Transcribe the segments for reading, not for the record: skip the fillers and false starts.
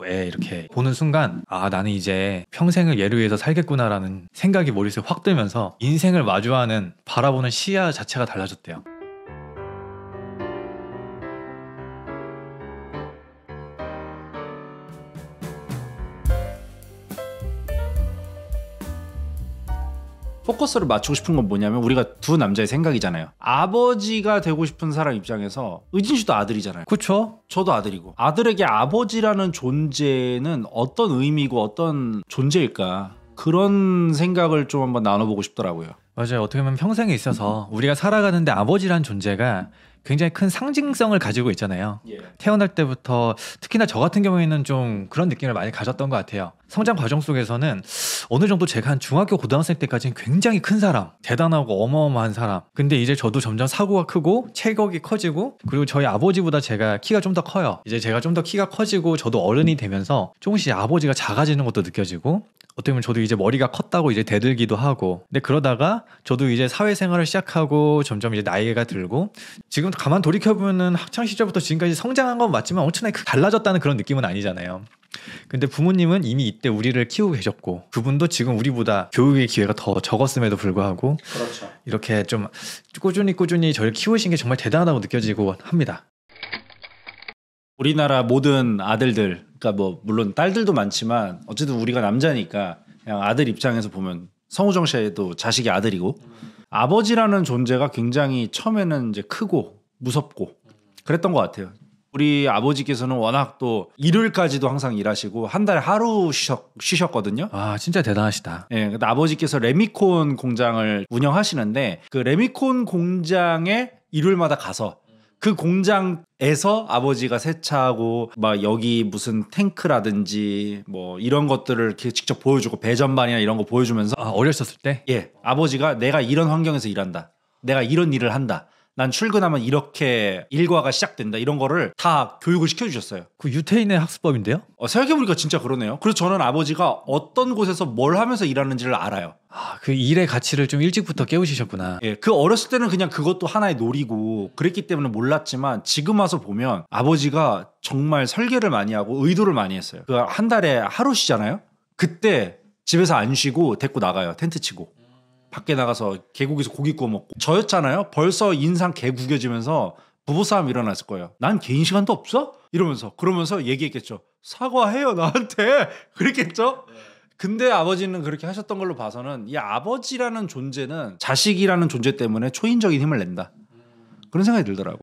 애 이렇게 보는 순간 아 나는 이제 평생을 얘를 위해서 살겠구나라는 생각이 머릿속에 확 들면서 인생을 마주하는 바라보는 시야 자체가 달라졌대요. 포커스를 맞추고 싶은 건 뭐냐면 우리가 두 남자의 생각이잖아요. 아버지가 되고 싶은 사람 입장에서 의진 씨도 아들이잖아요. 그쵸? 저도 아들이고 아들에게 아버지라는 존재는 어떤 의미고 어떤 존재일까 그런 생각을 좀 한번 나눠보고 싶더라고요. 맞아요. 어떻게 보면 평생에 있어서 우리가 살아가는데 아버지란 존재가 굉장히 큰 상징성을 가지고 있잖아요. 태어날 때부터 특히나 저 같은 경우에는 좀 그런 느낌을 많이 가졌던 것 같아요. 성장 과정 속에서는 어느 정도 제가 한 중학교 고등학생 때까지는 굉장히 큰 사람, 대단하고 어마어마한 사람. 근데 이제 저도 점점 사고가 크고 체격이 커지고 그리고 저희 아버지보다 제가 키가 좀 더 커요. 이제 제가 좀 더 키가 커지고 저도 어른이 되면서 조금씩 아버지가 작아지는 것도 느껴지고 어떻게 보면 저도 이제 머리가 컸다고 이제 대들기도 하고 근데 그러다가 저도 이제 사회생활을 시작하고 점점 이제 나이가 들고 지금 가만 돌이켜보면은 학창 시절부터 지금까지 성장한 건 맞지만 엄청나게 달라졌다는 그런 느낌은 아니잖아요. 근데 부모님은 이미 이때 우리를 키우고 계셨고 그분도 지금 우리보다 교육의 기회가 더 적었음에도 불구하고 그렇죠. 이렇게 좀 꾸준히 저를 키우신 게 정말 대단하다고 느껴지고 합니다. 우리나라 모든 아들들, 그러니까 뭐 물론 딸들도 많지만 어쨌든 우리가 남자니까 그냥 아들 입장에서 보면 성우정 씨도 자식이 아들이고 아버지라는 존재가 굉장히 처음에는 이제 크고 무섭고 그랬던 것 같아요. 우리 아버지께서는 워낙 또 일요일까지도 항상 일하시고 한 달에 하루 쉬셨거든요. 아 진짜 대단하시다. 예, 근데 아버지께서 레미콘 공장을 운영하시는데 그 레미콘 공장에 일요일마다 가서 그 공장에서 아버지가 세차하고 막 여기 무슨 탱크라든지 뭐 이런 것들을 이렇게 직접 보여주고 배전반이나 이런 거 보여주면서 아 어렸었을 때? 예, 아버지가 내가 이런 환경에서 일한다. 내가 이런 일을 한다. 난 출근하면 이렇게 일과가 시작된다. 이런 거를 다 교육을 시켜주셨어요. 그 유태인의 학습법인데요? 생각해보니까 진짜 그러네요. 그래서 저는 아버지가 어떤 곳에서 뭘 하면서 일하는지를 알아요. 아, 그 일의 가치를 좀 일찍부터 깨우치셨구나. 예, 그 어렸을 때는 그냥 그것도 하나의 놀이고 그랬기 때문에 몰랐지만 지금 와서 보면 아버지가 정말 설계를 많이 하고 의도를 많이 했어요. 그 한 달에 하루 쉬잖아요. 그때 집에서 안 쉬고 데리고 나가요. 텐트 치고. 밖에 나가서 계곡에서 고기 구워 먹고. 저였잖아요. 벌써 인상 개 구겨지면서 부부싸움 일어났을 거예요. 난 개인 시간도 없어? 이러면서 그러면서 얘기했겠죠. 사과해요 나한테. 그랬겠죠? 근데 아버지는 그렇게 하셨던 걸로 봐서는 이 아버지라는 존재는 자식이라는 존재 때문에 초인적인 힘을 낸다. 그런 생각이 들더라고.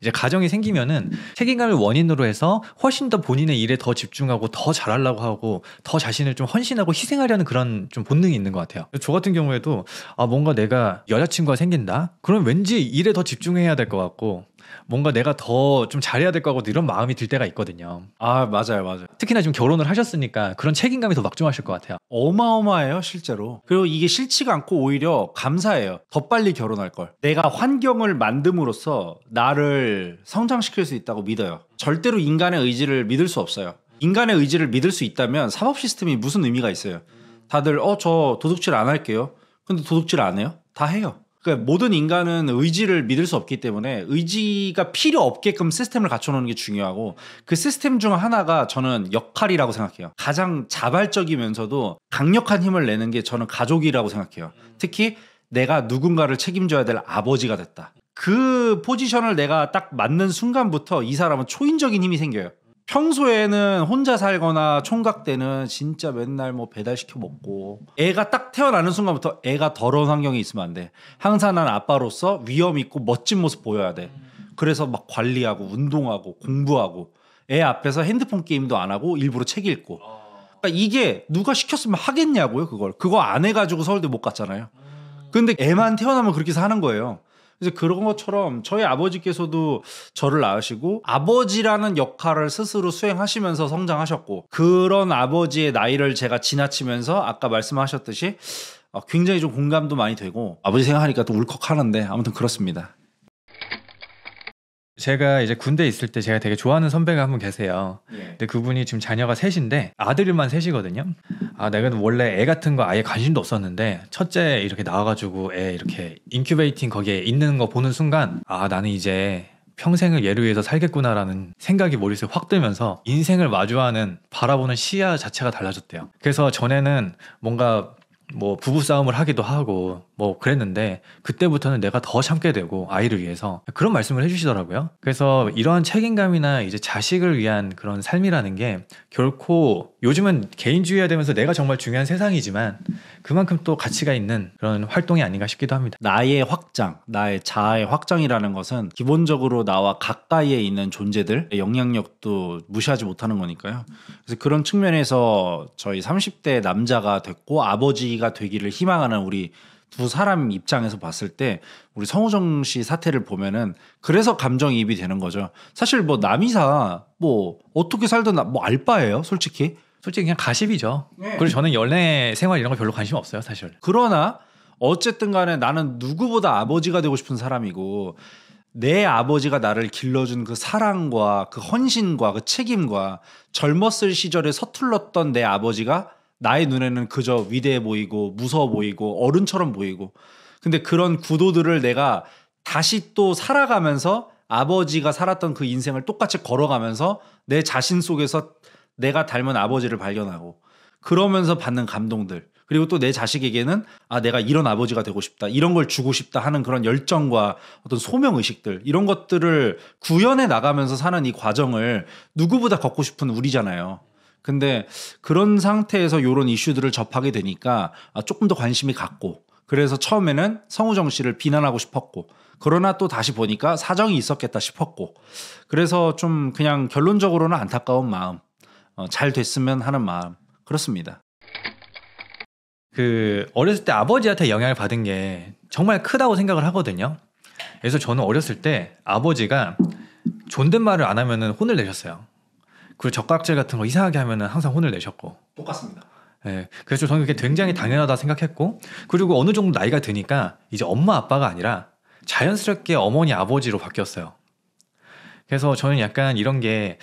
이제 가정이 생기면은 책임감을 원인으로 해서 훨씬 더 본인의 일에 더 집중하고 더 잘하려고 하고 더 자신을 좀 헌신하고 희생하려는 그런 좀 본능이 있는 것 같아요. 저 같은 경우에도 아 뭔가 내가 여자친구가 생긴다? 그럼 왠지 일에 더 집중해야 될 것 같고 뭔가 내가 더 좀 잘해야 될 것 같고 이런 마음이 들 때가 있거든요. 아 맞아요. 특히나 지금 결혼을 하셨으니까 그런 책임감이 더 막중하실 것 같아요. 어마어마해요 실제로. 그리고 이게 싫지가 않고 오히려 감사해요. 더 빨리 결혼할 걸. 내가 환경을 만듦으로써 나를 성장시킬 수 있다고 믿어요. 절대로 인간의 의지를 믿을 수 없어요. 인간의 의지를 믿을 수 있다면 사법 시스템이 무슨 의미가 있어요. 다들 저 도둑질 안 할게요. 근데 도둑질 안 해요? 다 해요. 그러니까 모든 인간은 의지를 믿을 수 없기 때문에 의지가 필요 없게끔 시스템을 갖춰놓는 게 중요하고 그 시스템 중 하나가 저는 역할이라고 생각해요. 가장 자발적이면서도 강력한 힘을 내는 게 저는 가족이라고 생각해요. 특히 내가 누군가를 책임져야 될 아버지가 됐다. 그 포지션을 내가 딱 맞는 순간부터 이 사람은 초인적인 힘이 생겨요. 평소에는 혼자 살거나 총각 때는 진짜 맨날 뭐 배달시켜 먹고 애가 딱 태어나는 순간부터 애가 더러운 환경에 있으면 안 돼. 항상 난 아빠로서 위험 있고 멋진 모습 보여야 돼. 그래서 막 관리하고 운동하고 공부하고 애 앞에서 핸드폰 게임도 안 하고 일부러 책 읽고. 그러니까 이게 누가 시켰으면 하겠냐고요 그걸. 그거 안 해가지고 서울대 못 갔잖아요. 근데 애만 태어나면 그렇게 사는 거예요. 그래서 그런 것처럼 저희 아버지께서도 저를 낳으시고 아버지라는 역할을 스스로 수행하시면서 성장하셨고 그런 아버지의 나이를 제가 지나치면서 아까 말씀하셨듯이 굉장히 좀 공감도 많이 되고 아버지 생각하니까 또 울컥하는데 아무튼 그렇습니다. 제가 이제 군대에 있을 때 제가 되게 좋아하는 선배가 한 분 계세요. 근데 그분이 지금 자녀가 셋인데 아들만 셋이거든요. 아 내가 원래 애 같은 거 아예 관심도 없었는데 첫째 이렇게 나와가지고 애 이렇게 인큐베이팅 거기에 있는 거 보는 순간 아 나는 이제 평생을 얘를 위해서 살겠구나라는 생각이 머릿속에 확 들면서 인생을 마주하는 바라보는 시야 자체가 달라졌대요. 그래서 전에는 뭔가 뭐 부부싸움을 하기도 하고 뭐 그랬는데 그때부터는 내가 더 참게 되고 아이를 위해서 그런 말씀을 해주시더라고요. 그래서 이러한 책임감이나 이제 자식을 위한 그런 삶이라는 게 결코 요즘은 개인주의화 되면서 내가 정말 중요한 세상이지만 그만큼 또 가치가 있는 그런 활동이 아닌가 싶기도 합니다. 나의 확장, 나의 자아의 확장이라는 것은 기본적으로 나와 가까이에 있는 존재들의 영향력도 무시하지 못하는 거니까요. 그래서 그런 측면에서 저희 30대 남자가 됐고 아버지가 되기를 희망하는 우리 두 사람 입장에서 봤을 때 우리 성우정 씨 사태를 보면은 그래서 감정이입이 되는 거죠. 사실 뭐 남이사 뭐 어떻게 살든 뭐 알바예요, 솔직히. 솔직히 그냥 가십이죠. 그리고 저는 연애 생활 이런 거 별로 관심 없어요, 사실. 그러나 어쨌든 간에 나는 누구보다 아버지가 되고 싶은 사람이고 내 아버지가 나를 길러준 그 사랑과 그 헌신과 그 책임과 젊었을 시절에 서툴렀던 내 아버지가 나의 눈에는 그저 위대해 보이고 무서워 보이고 어른처럼 보이고 근데 그런 구도들을 내가 다시 또 살아가면서 아버지가 살았던 그 인생을 똑같이 걸어가면서 내 자신 속에서 내가 닮은 아버지를 발견하고 그러면서 받는 감동들 그리고 또 내 자식에게는 아 내가 이런 아버지가 되고 싶다 이런 걸 주고 싶다 하는 그런 열정과 어떤 소명의식들 이런 것들을 구현해 나가면서 사는 이 과정을 누구보다 걷고 싶은 우리잖아요. 근데 그런 상태에서 이런 이슈들을 접하게 되니까 조금 더 관심이 갔고 그래서 처음에는 성우정 씨를 비난하고 싶었고 그러나 또 다시 보니까 사정이 있었겠다 싶었고 그래서 좀 그냥 결론적으로는 안타까운 마음 잘 됐으면 하는 마음 그렇습니다. 그 어렸을 때 아버지한테 영향을 받은 게 정말 크다고 생각을 하거든요. 그래서 저는 어렸을 때 아버지가 존댓말을 안 하면은 혼을 내셨어요. 그리고 젓가락질 같은 거 이상하게 하면은 항상 혼을 내셨고. 똑같습니다. 네, 그래서 저는 그게 굉장히 당연하다 생각했고 그리고 어느 정도 나이가 드니까 이제 엄마 아빠가 아니라 자연스럽게 어머니 아버지로 바뀌었어요. 그래서 저는 약간 이런 게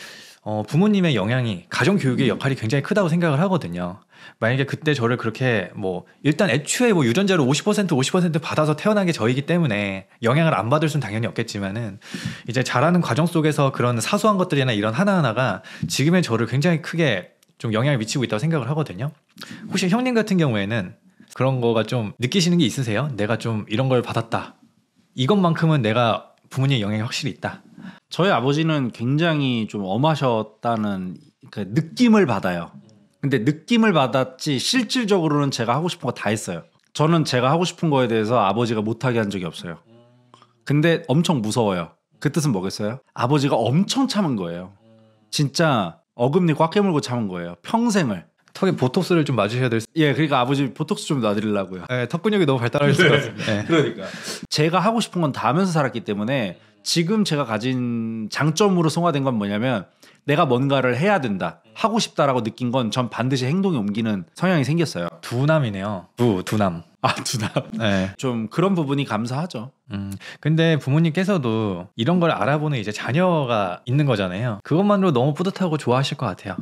부모님의 영향이 가정 교육의 역할이 굉장히 크다고 생각을 하거든요. 만약에 그때 저를 그렇게 뭐 일단 애초에 뭐 유전자로 50% 받아서 태어난 게 저이기 때문에 영향을 안 받을 수는 당연히 없겠지만은 이제 자라는 과정 속에서 그런 사소한 것들이나 이런 하나하나가 지금의 저를 굉장히 크게 좀 영향을 미치고 있다고 생각을 하거든요. 혹시 형님 같은 경우에는 그런 거가 좀 느끼시는 게 있으세요? 내가 좀 이런 걸 받았다. 이것만큼은 내가 부모님의 영향이 확실히 있다. 저희 아버지는 굉장히 좀 엄하셨다는 그 느낌을 받아요. 근데 느낌을 받았지 실질적으로는 제가 하고 싶은 거 다 했어요. 저는 제가 하고 싶은 거에 대해서 아버지가 못하게 한 적이 없어요. 근데 엄청 무서워요. 그 뜻은 뭐겠어요? 아버지가 엄청 참은 거예요. 진짜 어금니 꽉 깨물고 참은 거예요. 평생을. 턱에 보톡스를 좀 맞으셔야 될 수... 예, 그러니까 아버지 보톡스 좀 놔드리려고요. 네, 턱 근육이 너무 발달하셨을 것 같습니다. 네. 그러니까 제가 하고 싶은 건 다 하면서 살았기 때문에 지금 제가 가진 장점으로 승화된 건 뭐냐면 내가 뭔가를 해야 된다 하고 싶다라고 느낀 건 전 반드시 행동에 옮기는 성향이 생겼어요. 두남이네요. 두남. 두남. 네. 좀 그런 부분이 감사하죠. 근데 부모님께서도 이런 걸 알아보는 이제 자녀가 있는 거잖아요. 그것만으로 너무 뿌듯하고 좋아하실 것 같아요.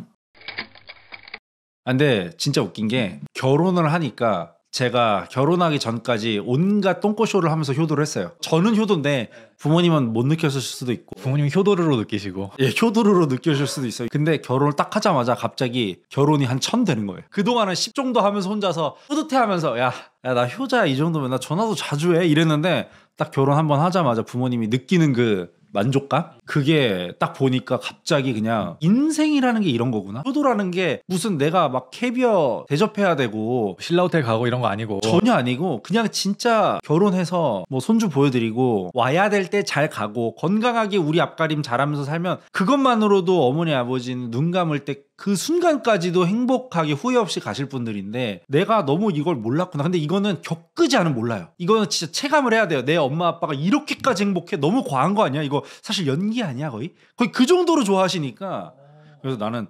근데 진짜 웃긴 게 결혼을 하니까 제가 결혼하기 전까지 온갖 똥꼬쇼를 하면서 효도를 했어요. 저는 효도인데 부모님은 못 느꼈을 수도 있고 부모님이 효도르로 느끼시고 예, 효도르로 느껴질 수도 있어요. 근데 결혼을 딱 하자마자 갑자기 결혼이 한 1000 되는 거예요. 그동안은 10 정도 하면서 혼자서 뿌듯해하면서 야 나 효자야 이 정도면 나 전화도 자주 해 이랬는데 딱 결혼 한번 하자마자 부모님이 느끼는 그 만족감? 그게 딱 보니까 갑자기 그냥 인생이라는 게 이런 거구나. 효도라는 게 무슨 내가 막 캐비어 대접해야 되고 신라호텔 가고 이런 거 아니고 전혀 아니고 그냥 진짜 결혼해서 뭐 손주 보여드리고 와야 될 때 잘 가고 건강하게 우리 앞가림 잘하면서 살면 그것만으로도 어머니 아버지는 눈 감을 때 그 순간까지도 행복하게 후회 없이 가실 분들인데 내가 너무 이걸 몰랐구나. 근데 이거는 겪지 않으면 몰라요. 이거는 진짜 체감을 해야 돼요. 내 엄마 아빠가 이렇게까지 행복해. 너무 과한 거 아니야? 이거 사실 연기 아니야 거의 그 정도로 좋아하시니까 그래서 나는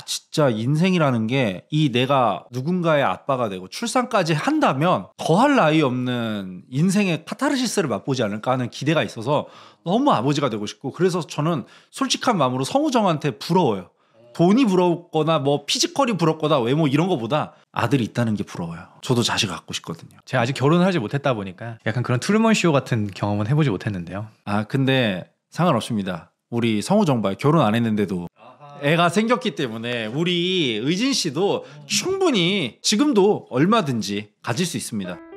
진짜 인생이라는 게 이 내가 누군가의 아빠가 되고 출산까지 한다면 더할 나위 없는 인생의 카타르시스를 맛보지 않을까 하는 기대가 있어서 너무 아버지가 되고 싶고 그래서 저는 솔직한 마음으로 성우정한테 부러워요. 돈이 부럽거나 뭐 피지컬이 부럽거나 외모 이런 거보다 아들이 있다는 게 부러워요. 저도 자식 갖고 싶거든요. 제가 아직 결혼을 하지 못했다 보니까 약간 그런 트루먼 쇼 같은 경험은 해보지 못했는데요. 근데 상관없습니다. 우리 성우정발 결혼 안 했는데도 애가 생겼기 때문에 우리 의진 씨도 충분히 지금도 얼마든지 가질 수 있습니다.